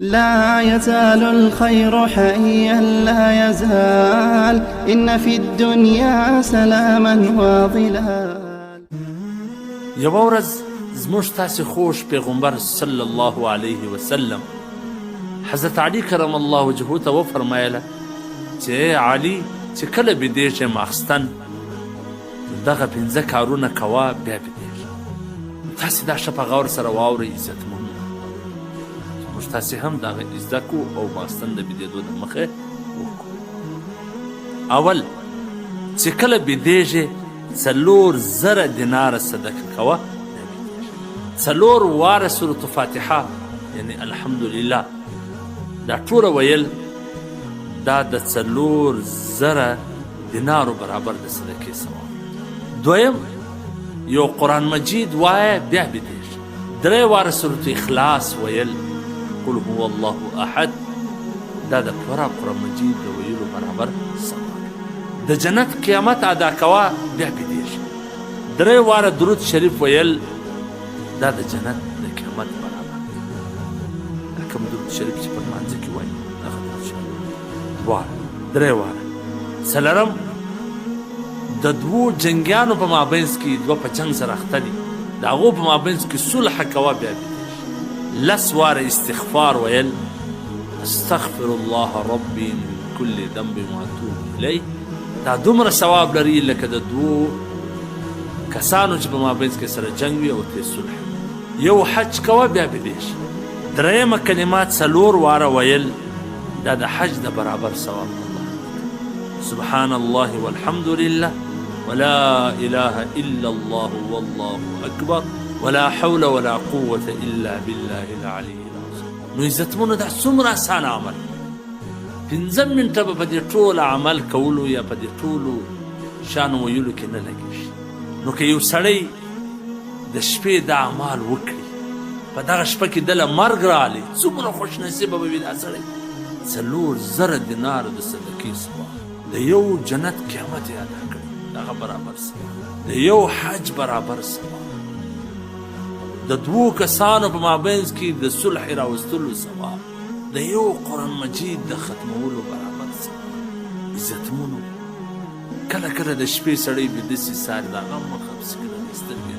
لا يزال الخير حيا لا يزال إن في الدنيا سلاما وظلال. یوه ورځ زموږ تاسې خوش پیغمبر صلی الله علیه وسلم حضرت علی کرم الله وجهه ته وفرمایله چې علي چې کله بېدېږې ماخستن دغه 5 کارونه کوه بیا بېدېږه. تاسې دا ښه په غور سره واورئ عزتمنو، موږ تاسې هم دغه زده کړو او ماخستن د بېدېدو د مخه وکړو. اول چې کله بېدېږې 4,000 دیناره صدقه کوه، 4 واره سورة فاتحه یعنی الحمدلله دا ټوله ویل دا د 4,000 دینارو برابر د صدقې ثواب. دویم یو قرآن مجید وایه بیا بېدېږي. 3 واره سورة اخلاص ویل قل هو الله احد دا د پوره قرآن مجید د ویلو برابر ثواب. د جنت قیامت ادا کوه بیا بېدېږي. 3 واره درود شریف ویل دا د جنت د قیامت برابر دی. دا کوم درود شریف چې په لمانځه کې وایي هغه درود شریف 2 واره 3 واره. څلورم د 2 جنګیانو په مابینځ کې 2 په جنګ سره اخته دي د هغو په مابینځ کې صلح کوه بیا بېدېږي. 10 واره استغفار ویل استغفر الله ربي من كل ذنب واتوب الیه دا دومره ثواب لري لکه د 2 کسانو چې په مابینځ کې سره جنګ وي او ترې صلح. یو حج کوه بیا بېدېږي. 3 کلمات 4 واره ویل دا د حج د برابر ثواب الله. سبحان الله والحمد لله ولا اله الا الله والله اکبر ولا حول ولا قوة الا بالله العلي العظيم. نو عزتمنو دا څومره اسانه عمل، 15 منټه به په دې ټول عمل کولو یا په دې ټولو شانو ویلو کې نه لګېږي. نو که یو سړی د شپې دا اعمال وکړي په دغه شپه کې دله مرګ راغلی څومره خوش نصیبه به وي دا سړی. 4,000 دینار د صدقې ثواب، د یو جنت قیامت یې ادا کړي دغه برابر ثواب، د یو حج برابر ثواب، د 2 کسانو په مابینځ کې د صلح راوستلو ثواب، د یو قرآن مجید د ختمولو برابر ثواب. عزتمنو کله کله د شپې سړی بېده سي ساري د هغه مخه پسې کله سترګې